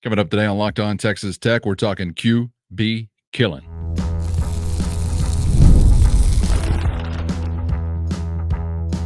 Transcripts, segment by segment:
Coming up today on Locked On Texas Tech, we're talking QB killing.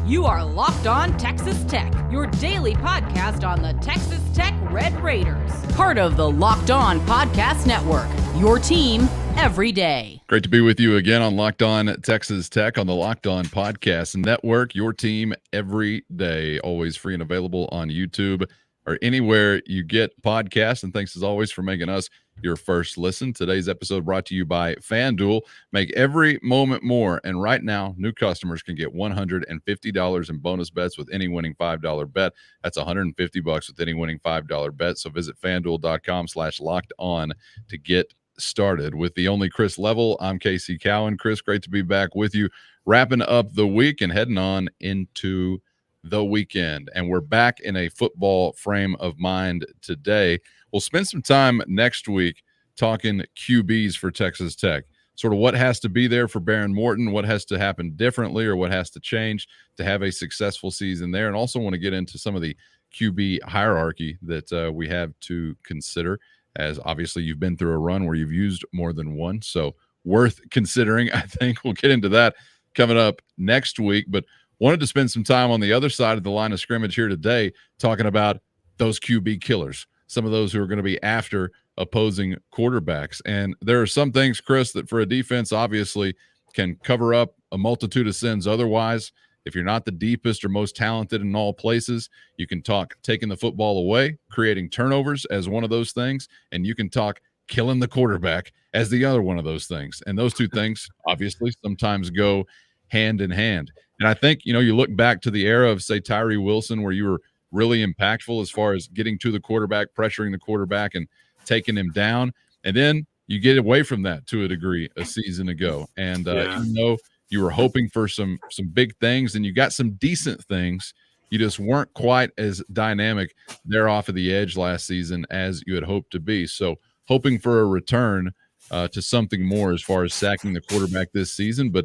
You are Locked On Texas Tech, your daily podcast on the Texas Tech Red Raiders. Part of the Locked On Podcast Network, your team every day. Great to be with you again on Locked On Texas Tech on the Locked On Podcast Network, your team every day. Always free and available on YouTube or anywhere you get podcasts. And thanks as always for making us your first listen. Today's episode brought to you by FanDuel. Make every moment more. And right now, new customers can get $150 in bonus bets with any winning $5 bet. That's $150 with any winning $5 bet. So visit FanDuel.com/locked-on to get started. With the only Chris Level, I'm Casey Cowan. Chris, great to be back with you, wrapping up the week and heading on into the weekend. And we're back in a football frame of mind today. We'll spend some time next week talking QBs for Texas Tech, sort of what has to be there for Baron Morton, what has to happen differently or what has to change to have a successful season there. And also want to get into some of the QB hierarchy that we have to consider, as obviously you've been through a run where you've used more than one. So worth considering, I think. We'll get into that coming up next week. But wanted to spend some time on the other side of the line of scrimmage here today talking about those QB killers, some of those who are going to be after opposing quarterbacks. And there are some things, Chris, that for a defense obviously can cover up a multitude of sins otherwise. If you're not the deepest or most talented in all places, you can talk taking the football away, creating turnovers as one of those things, and you can talk killing the quarterback as the other one of those things. And those two things obviously sometimes go hand in hand. And I think, you look back to the era of, say, Tyree Wilson, where you were really impactful as far as getting to the quarterback, pressuring the quarterback, and taking him down. And then you get away from that to a degree a season ago. And even though you were hoping for some big things and you got some decent things, you just weren't quite as dynamic there off of the edge last season as you had hoped to be. So hoping for a return to something more as far as sacking the quarterback this season. But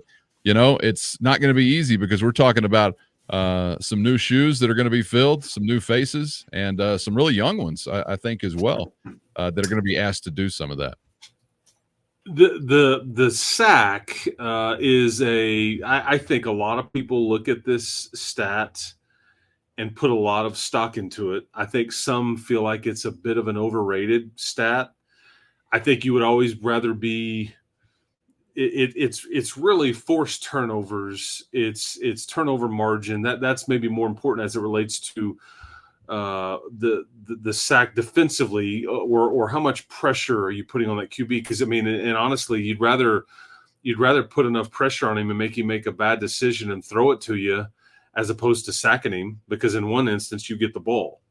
it's not going to be easy because we're talking about some new shoes that are going to be filled, some new faces, and some really young ones, I think, as well, that are going to be asked to do some of that. The sack is I think a lot of people look at this stat and put a lot of stock into it. I think some feel like it's a bit of an overrated stat. I think you would always rather be. It's really forced turnovers. It's turnover margin. That's maybe more important as it relates to the sack defensively, or how much pressure are you putting on that QB? Because and honestly, you'd rather put enough pressure on him and make him make a bad decision and throw it to you, as opposed to sacking him, because in one instance you get the ball.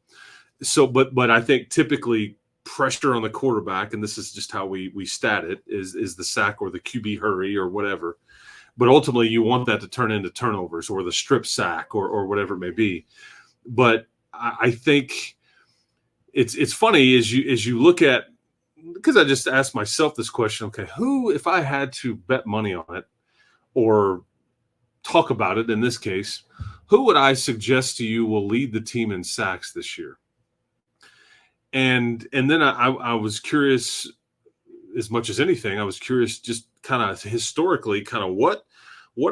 So, but I think typically pressure on the quarterback, and this is just how we stat it, is the sack or the QB hurry or whatever. But ultimately, you want that to turn into turnovers or the strip sack or whatever it may be. But I think it's funny as you look at, because I just asked myself this question: okay, who, if I had to bet money on it or talk about it in this case, who would I suggest to you will lead the team in sacks this year? And then I was curious, as much as anything, I was curious just kind of historically, kind of what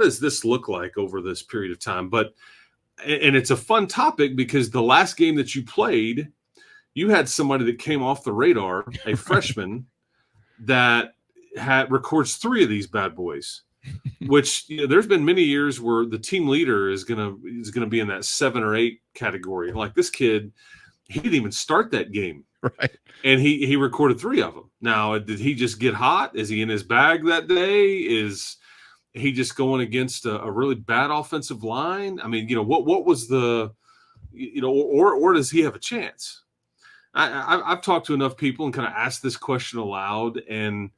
does this look like over this period of time? And it's a fun topic because the last game that you played, you had somebody that came off the radar, a freshman that records 3 of these bad boys, which there's been many years where the team leader is gonna be in that 7 or 8 category. Like this kid, he didn't even start that game. Right. And he recorded 3 of them. Now, did he just get hot? Is he in his bag that day? Is he just going against a really bad offensive line? What was the, or does he have a chance? I've talked to enough people and kind of asked this question aloud, and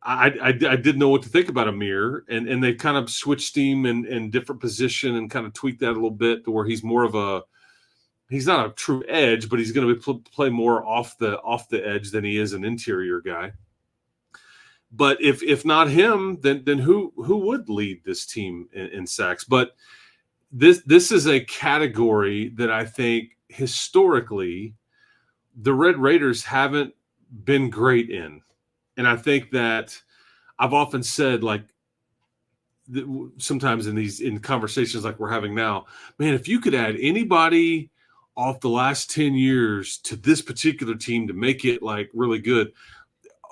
I didn't know what to think about Amir, and they kind of switched him in different position and kind of tweaked that a little bit to where he's more of he's not a true edge, but he's going to play more off the edge than he is an interior guy. But if not him, then who would lead this team in sacks? But this is a category that I think historically the Red Raiders haven't been great in. And I think that I've often said, like, sometimes in conversations like we're having now, man, if you could add anybody off the last 10 years to this particular team to make it like really good,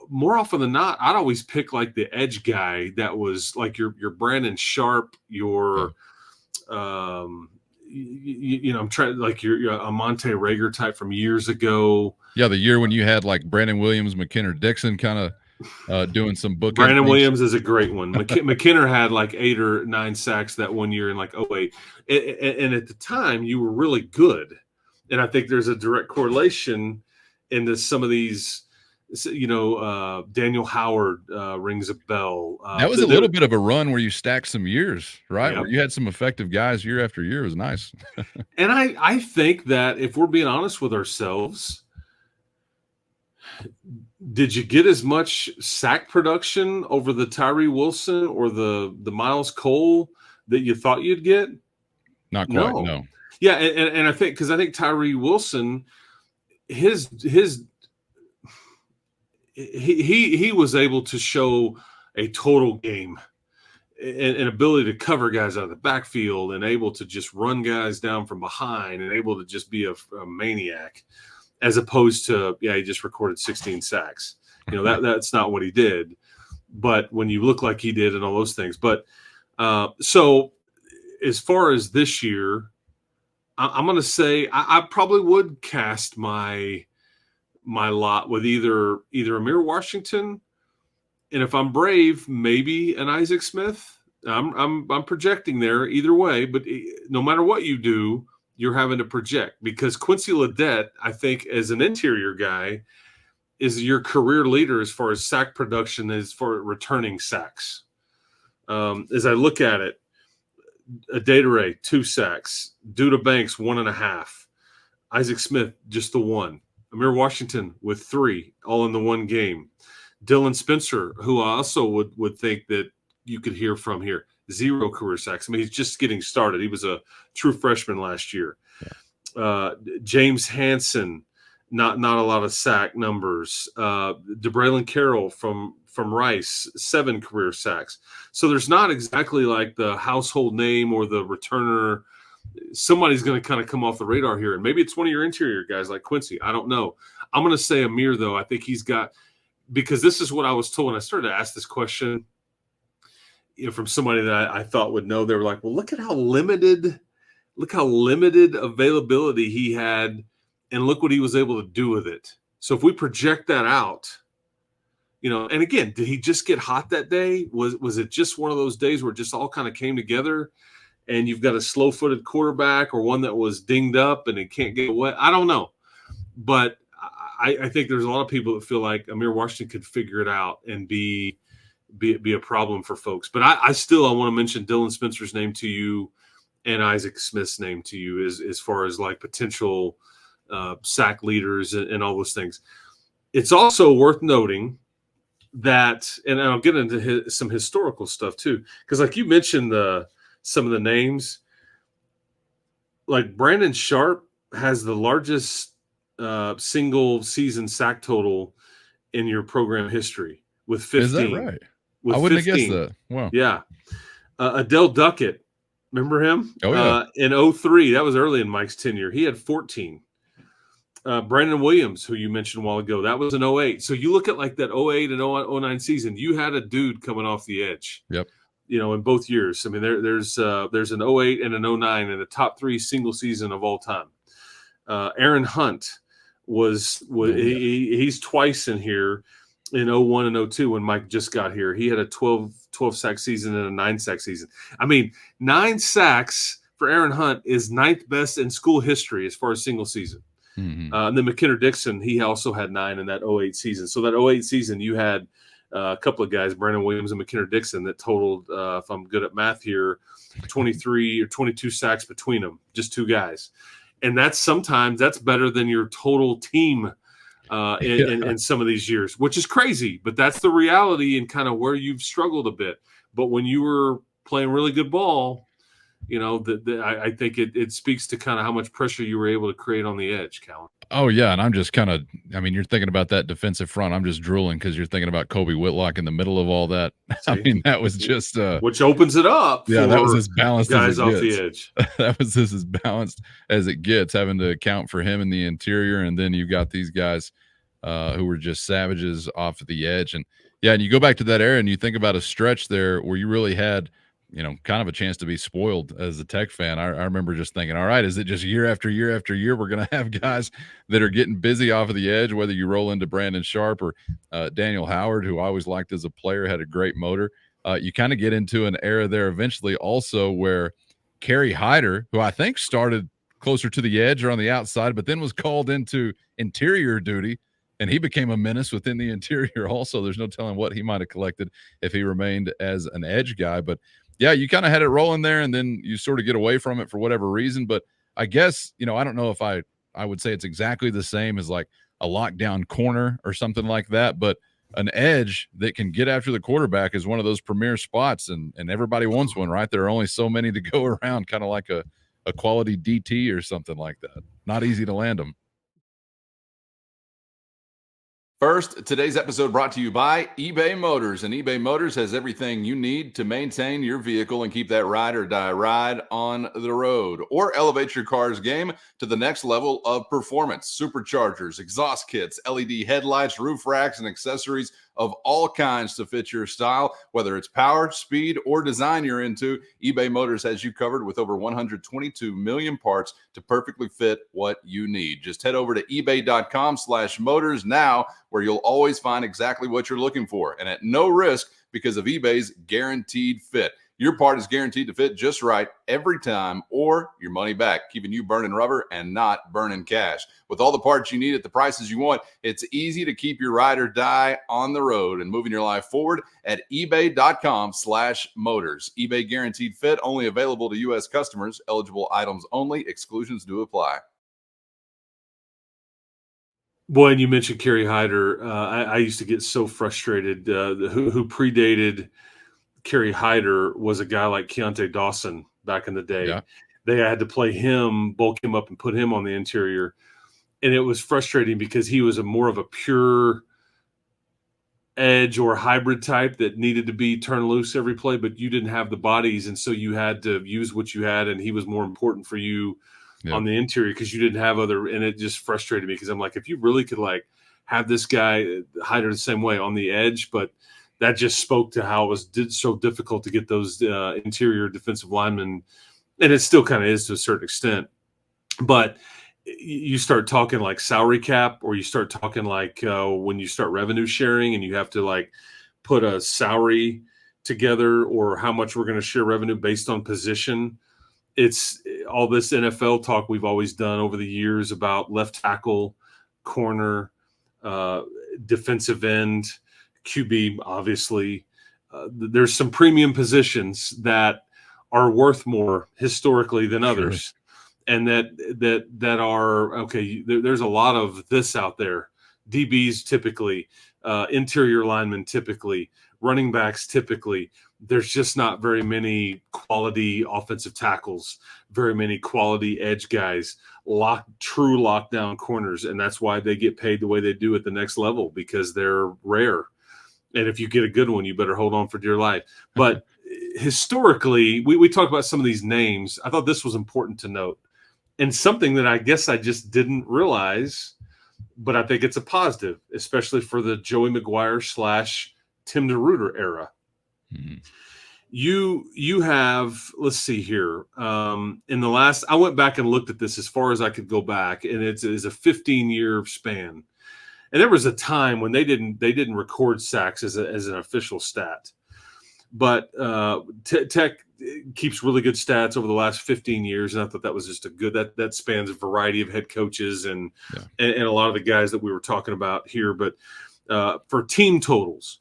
more often than not, I'd always pick like the edge guy that was like your Brandon Sharp, your I'm trying like your a Monte Rager type from years ago. Yeah, the year when you had like Brandon Williams, McKenna Dixon kind of doing some bookend. Brandon Williams is a great one. McKenna had like 8 or 9 sacks that one year in like 08. And at the time, you were really good. And I think there's a direct correlation into some of these, Daniel Howard rings a bell. That was a little bit of a run where you stacked some years, right? Yeah. Where you had some effective guys year after year. It was nice. And I think that if we're being honest with ourselves, did you get as much sack production over the Tyree Wilson or the Miles Cole that you thought you'd get? Not quite, no. Yeah, and I think because I think Tyree Wilson, he was able to show a total game and ability to cover guys out of the backfield and able to just run guys down from behind and able to just be a maniac, as opposed to, he just recorded 16 sacks. That's not what he did. But when you look like he did and all those things. But so as far as this year, I'm going to say I probably would cast my lot with either Amir Washington, and if I'm brave, maybe an Isaac Smith. I'm projecting there either way, but no matter what you do, you're having to project, because Quincy Ledet, I think, as an interior guy, is your career leader as far as sack production, as for returning sacks. As I look at it, Adedire, 2 sacks. Duda Banks, 1.5. Isaac Smith, just the 1. Amir Washington with 3, all in the one game. Dylan Spencer, who I also would think that you could hear from here, 0 career sacks. I mean, he's just getting started. He was a true freshman last year. Yeah. James Hansen, not a lot of sack numbers. DeBraylon Carroll from Rice, 7 career sacks. So there's not exactly like the household name or the returner. Somebody's going to kind of come off the radar here, and maybe it's one of your interior guys like Quincy. I don't know. I'm going to say Amir, though. I think he's got, because this is what I was told when I started to ask this question, from somebody that I thought would know. They were like, well, look how limited availability he had, and look what he was able to do with it. So if we project that out, and again, did he just get hot that day? Was it just one of those days where it just all kind of came together, and you've got a slow-footed quarterback or one that was dinged up and it can't get away? I don't know. But I think there's a lot of people that feel like Amir Washington could figure it out and be a problem for folks. But I want to mention Dylan Spencer's name to you and Isaac Smith's name to you as far as like potential sack leaders and all those things. It's also worth noting that, and I'll get into some historical stuff too, because like you mentioned some of the names, like Brandon Sharp has the largest single season sack total in your program history with 15. Is that right? With I wouldn't 15. have guessed that. Wow. Yeah. Adele Duckett, remember him? Oh, yeah. In 03, that was early in Mike's tenure. He had 14. Brandon Williams, who you mentioned a while ago, that was in 08. So you look at like that 08 and 09 season, you had a dude coming off the edge. Yep. In both years. I mean, there's an 08 and an 09 in the top 3 single season of all time. Aaron Hunt he's twice in here in 01 and 02 when Mike just got here. He had a 12 sack season and a 9 sack season. I mean, 9 sacks for Aaron Hunt is 9th best in school history as far as single season. Mm-hmm. And then McKenna Dixon, he also had 9 in that 08 season. So that 08 season, you had a couple of guys, Brandon Williams and McKenna Dixon, that totaled, if I'm good at math here, 23 or 22 sacks between them, just 2 guys. And that's better than your total team in some of these years, which is crazy, but that's the reality and kind of where you've struggled a bit. But when you were playing really good ball, I think it speaks to kind of how much pressure you were able to create on the edge, Callan. Oh, yeah, and I'm just kinda I mean, you're thinking about that defensive front, I'm just drooling because you're thinking about Kobe Whitlock in the middle of all that. I See, mean, that was just, which opens it up yeah, that was for as balanced as guys it off the gets. edge. That was just as balanced as it gets, having to account for him in the interior, and then you've got these guys, who were just savages off of the edge, and yeah, and you go back to that era and you think about a stretch there where you really had, kind of a chance to be spoiled as a Tech fan. I remember just thinking, all right, is it just year after year after year we're going to have guys that are getting busy off of the edge, whether you roll into Brandon Sharp or Daniel Howard, who I always liked as a player, had a great motor. You kind of get into an era there eventually also where Kerry Hyder, who I think started closer to the edge or on the outside, but then was called into interior duty, and he became a menace within the interior also. There's no telling what he might have collected if he remained as an edge guy. But yeah, you kind of had it rolling there, and then you sort of get away from it for whatever reason. But I guess, I don't know if I would say it's exactly the same as like a lockdown corner or something like that, but an edge that can get after the quarterback is one of those premier spots, and everybody wants one, right? There are only so many to go around, kind of like a quality DT or something like that. Not easy to land them. First, today's episode brought to you by eBay Motors. And eBay Motors has everything you need to maintain your vehicle and keep that ride or die ride on the road, or elevate your car's game to the next level of performance. Superchargers, exhaust kits, LED headlights, roof racks, and accessories of all kinds to fit your style. Whether it's power, speed, or design you're into, eBay Motors has you covered with over 122 million parts to perfectly fit what you need. Just head over to ebay.com/motors now, where you'll always find exactly what you're looking for, and at no risk because of eBay's guaranteed fit. Your part is guaranteed to fit just right every time, or your money back, keeping you burning rubber and not burning cash. With all the parts you need at the prices you want, it's easy to keep your ride or die on the road and moving your life forward at ebay.com/motors. eBay guaranteed fit, only available to U.S. customers, eligible items only, exclusions do apply. Boy, and you mentioned Kerry Hyder. I used to get so frustrated. Who predated Kerry Hyder was a guy like Keontae Dawson back in the day. Yeah. They had to play him, bulk him up, and put him on the interior. And it was frustrating because he was more of a pure edge or hybrid type that needed to be turned loose every play, but you didn't have the bodies. And so you had to use what you had, and he was more important for you on the interior because you didn't have other, and it just frustrated me because I'm like, if you really could like have this guy Hyder the same way on the edge, but that just spoke to how it was so difficult to get those interior defensive linemen, and it still kind of is to a certain extent. But you start talking like salary cap, or you start talking like when you start revenue sharing and you have to like put a salary together or how much we're going to share revenue based on position. It's all this NFL talk we've always done over the years about left tackle, corner, defensive end, QB, obviously. There's some premium positions that are worth more historically than others. Sure. And that are, okay, there's a lot of this out there. DBs typically, interior linemen typically, running backs typically. There's just not very many quality offensive tackles, very many quality edge guys, true lockdown corners, and that's why they get paid the way they do at the next level, because they're rare. And if you get a good one, you better hold on for dear life. But historically, we talk about some of these names. I thought this was important to note, and something that I guess I just didn't realize, but I think it's a positive, especially for the Joey McGuire / Tim DeRuyter era. Mm-hmm. You have, let's see here. In the last, I went back and looked at this as far as I could go back, and it's a 15-year span. And there was a time when they didn't record sacks as an official stat, but Tech keeps really good stats over the last 15 years, and I thought that was just a good that spans a variety of head coaches and a lot of the guys that we were talking about here. But for team totals,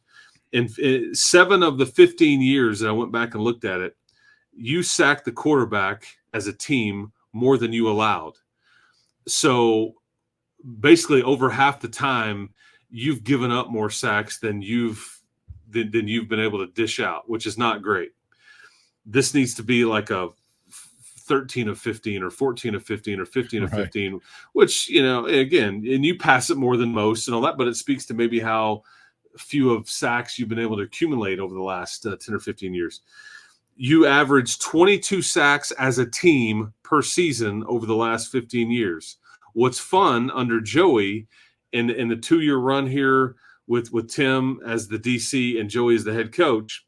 in 7 of the 15 years that I went back and looked at it, you sacked the quarterback as a team more than you allowed. So basically, over half the time, you've given up more sacks than you've been able to dish out, which is not great. This needs to be like a 13 of 15 or 14 of 15 or 15 of Right. 15, which, again, and you pass it more than most and all that, but it speaks to maybe how few of sacks you've been able to accumulate over the last 10 or 15 years. You average 22 sacks as a team per season over the last 15 years. What's fun under Joey in the 2-year run here with Tim as the DC and Joey as the head coach,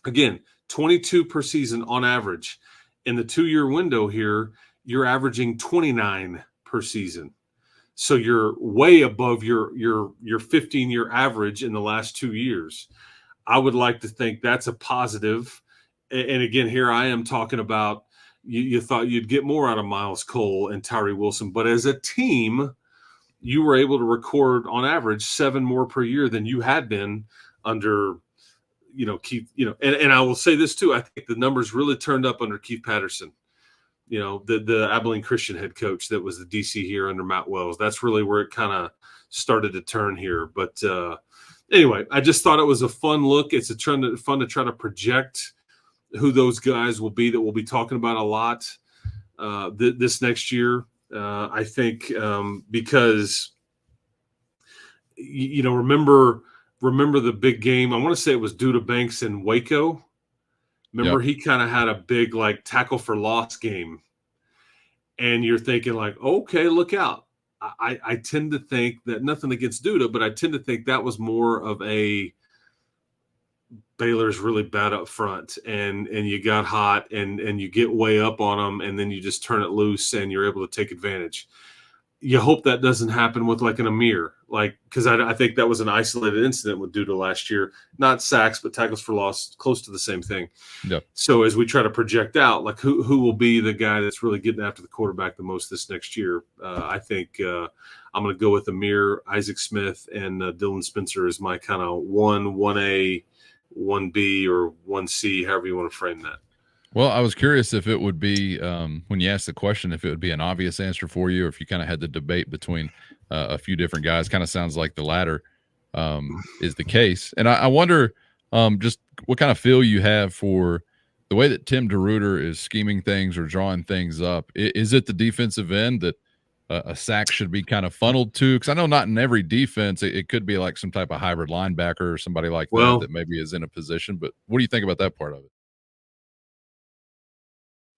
again, 22 per season on average. In the 2-year window here, you're averaging 29 per season. So you're way above your 15-year average in the last 2 years. I would like to think that's a positive. And again, here I am talking about you thought you'd get more out of Miles Cole and Tyree Wilson, but as a team, you were able to record on average 7 more per year than you had been under, Keith. And I will say this too. I think the numbers really turned up under Keith Patterson. The Abilene Christian head coach that was the DC here under Matt Wells. That's really where it kind of started to turn here. But anyway, I just thought it was a fun look. It's fun to try to project who those guys will be that we'll be talking about a lot this next year. I think because, remember the big game. I want to say it was Duda Banks in Waco. Remember, He kind of had a big tackle for loss game, and you're thinking okay, look out. I tend to think that, nothing against Duda, but I tend to think that was more of a Baylor's really bad up front, and you got hot and you get way up on them, and then you just turn it loose and you're able to take advantage. You hope that doesn't happen with an Amir, because I think that was an isolated incident with Duda last year. Not sacks, but tackles for loss, close to the same thing. Yep. So as we try to project out, who will be the guy that's really getting after the quarterback the most this next year, I think I'm going to go with Amir, Isaac Smith, and Dylan Spencer as my kind of 1A, 1B, or 1C, however you want to frame that. Well, I was curious if it would be, when you asked the question, if it would be an obvious answer for you, or if you kind of had the debate between a few different guys. Kind of sounds like the latter is the case. And I wonder just what kind of feel you have for the way that Tim DeRuyter is scheming things or drawing things up. Is it the defensive end that a sack should be kind of funneled to? Because I know not in every defense, it could be some type of hybrid linebacker or somebody like that maybe is in a position. But what do you think about that part of it?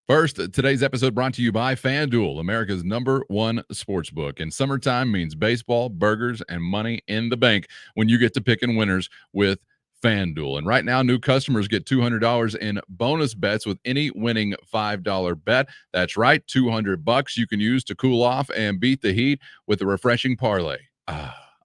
First, today's episode brought to you by FanDuel, America's #1 sportsbook. And summertime means baseball, burgers, and money in the bank when you get to picking winners with FanDuel. And right now, new customers get $200 in bonus bets with any winning $5 bet. That's right, $200 you can use to cool off and beat the heat with a refreshing parlay.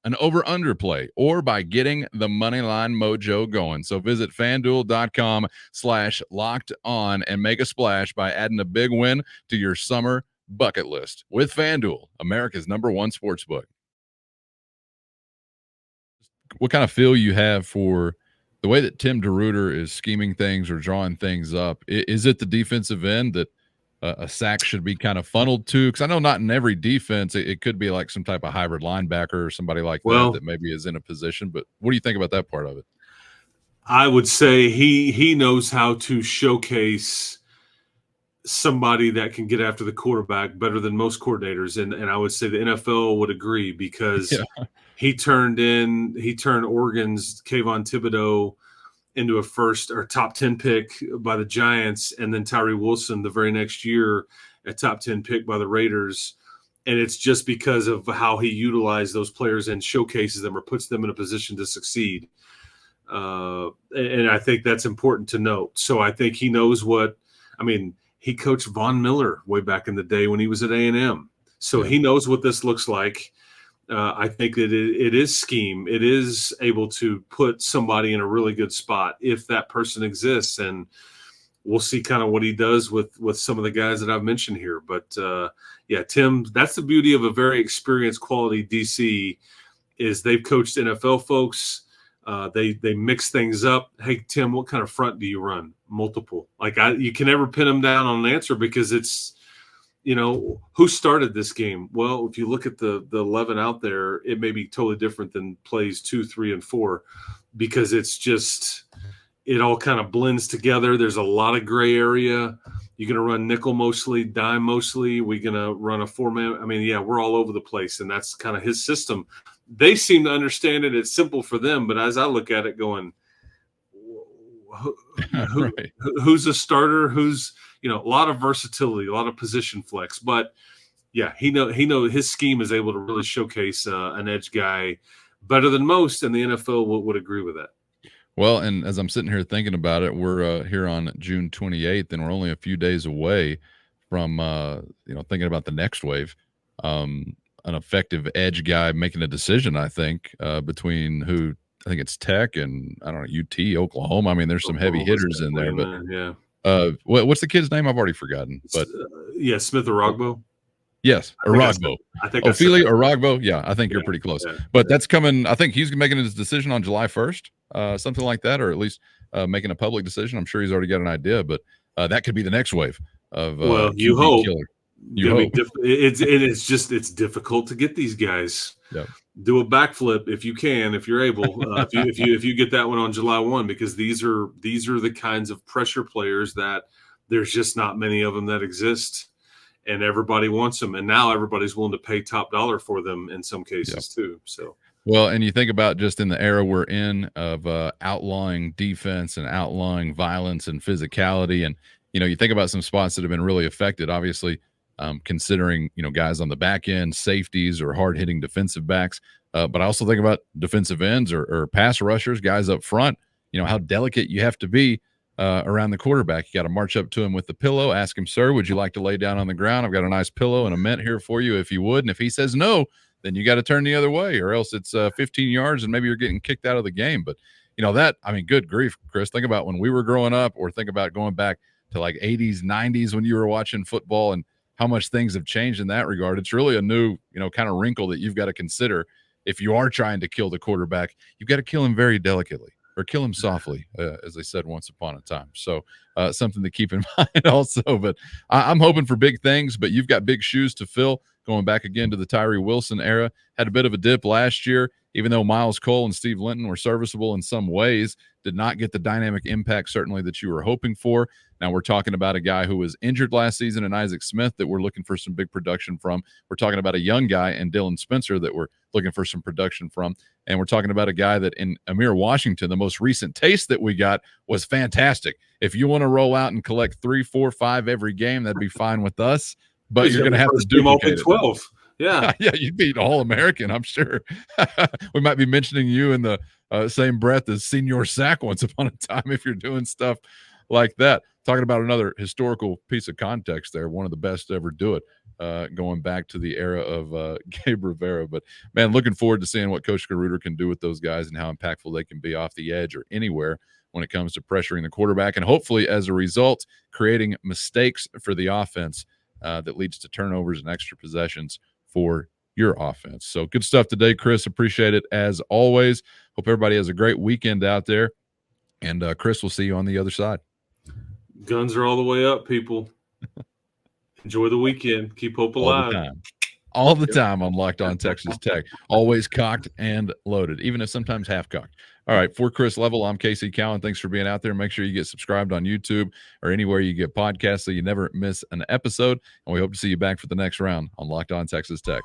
An over-under play, or by getting the money line mojo going. So visit FanDuel.com/locked-on and make a splash by adding a big win to your summer bucket list with FanDuel, America's #1 sportsbook. What kind of feel you have for the way that Tim DeRuyter is scheming things or drawing things up? Is it the defensive end that a sack should be kind of funneled to? Because I know not in every defense, it could be some type of hybrid linebacker or somebody like that maybe is in a position. But what do you think about that part of it? I would say he knows how to showcase somebody that can get after the quarterback better than most coordinators. And I would say the NFL would agree, because he turned Oregon's Kayvon Thibodeau into a first or top 10 pick by the Giants, and then Tyree Wilson the very next year a top 10 pick by the Raiders. And it's just because of how he utilized those players and showcases them or puts them in a position to succeed. And I think that's important to note. So I think he knows he coached Von Miller way back in the day when he was at A&M. So he knows what this looks like. I think that it is scheme. It is able to put somebody in a really good spot if that person exists. And we'll see kind of what he does with some of the guys that I've mentioned here. But Tim, that's the beauty of a very experienced quality DC, is they've coached NFL folks. They mix things up. Hey, Tim, what kind of front do you run? Multiple. You can never pin them down on an answer, because it's, who started this game? Well, if you look at the 11 out there, it may be totally different than plays 2, 3, and 4, because it's just, it all kind of blends together. There's a lot of gray area. You going to run nickel mostly, dime mostly? We going to run a 4-man? I mean, yeah, we're all over the place, and that's kind of his system. They seem to understand it. It's simple for them, but as I look at it, going, Right. who's a starter? Who's a lot of versatility, a lot of position flex, but yeah, he know his scheme is able to really showcase an edge guy better than most, and the NFL would agree with that. Well, and as I'm sitting here thinking about it, we're here on June 28th, and we're only a few days away from thinking about the next wave. An effective edge guy making a decision, I think, between who I think it's Tech and I don't know UT, Oklahoma. I mean, there's some heavy hitters in there, but yeah. What's the kid's name? I've already forgotten. But Smith Orogbo. Yes, Orogbo. I think Ophelia Orogbo. Yeah, I think you're pretty close. Yeah, but that's coming. I think he's making his decision on July 1st, something like that, or at least making a public decision. I'm sure he's already got an idea, but that could be the next wave of you hope. Killer. It's difficult to get these guys. Yep. Do a backflip if you can, if you're able. If you get that one on July 1, because these are the kinds of pressure players that there's just not many of them that exist. And everybody wants them, and now everybody's willing to pay top dollar for them in some cases too. So, well, and you think about just in the era we're in of outlawing defense and outlawing violence and physicality, and you think about some spots that have been really affected. Obviously, considering guys on the back end, safeties or hard hitting defensive backs, but I also think about defensive ends or pass rushers, guys up front. How delicate you have to be. Around the quarterback. You got to march up to him with the pillow, ask him, sir, would you like to lay down on the ground? I've got a nice pillow and a mint here for you if you would. And if he says no, then you got to turn the other way, or else it's 15 yards and maybe you're getting kicked out of the game. But good grief, Chris, think about when we were growing up, or think about going back to like 80s, 90s when you were watching football, and how much things have changed in that regard. It's really a new, kind of wrinkle that you've got to consider. If you are trying to kill the quarterback, you've got to kill him very delicately. Or kill him softly, as they said once upon a time. So something to keep in mind also. But I'm hoping for big things, but you've got big shoes to fill. Going back again to the Tyree Wilson era, had a bit of a dip last year, even though Miles Cole and Steve Linton were serviceable in some ways, did not get the dynamic impact certainly that you were hoping for. Now we're talking about a guy who was injured last season in Isaac Smith that we're looking for some big production from. We're talking about a young guy in Dylan Spencer that we're looking for some production from. And we're talking about a guy that in Amir Washington, the most recent taste that we got was fantastic. If you want to roll out and collect 3, 4, 5 every game, that'd be fine with us. But you're going to have to duplicate 12. Yeah. Yeah, you'd be All-American, I'm sure. We might be mentioning you in the same breath as Senior Sack once upon a time if you're doing stuff like that. Talking about another historical piece of context there, one of the best to ever do it, going back to the era of Gabe Rivera. But, man, looking forward to seeing what Coach Garuder can do with those guys and how impactful they can be off the edge or anywhere when it comes to pressuring the quarterback, and hopefully, as a result, creating mistakes for the offense that leads to turnovers and extra possessions for your offense. So good stuff today, Chris. Appreciate it as always. Hope everybody has a great weekend out there. And Chris, we'll see you on the other side. Guns are all the way up, people. Enjoy the weekend. Keep hope alive. All the time on Locked On Texas Tech. Always cocked and loaded, even if sometimes half cocked. All right, for Chris Level, I'm Casey Cowan. Thanks for being out there. Make sure you get subscribed on YouTube or anywhere you get podcasts so you never miss an episode. And we hope to see you back for the next round on Locked On Texas Tech.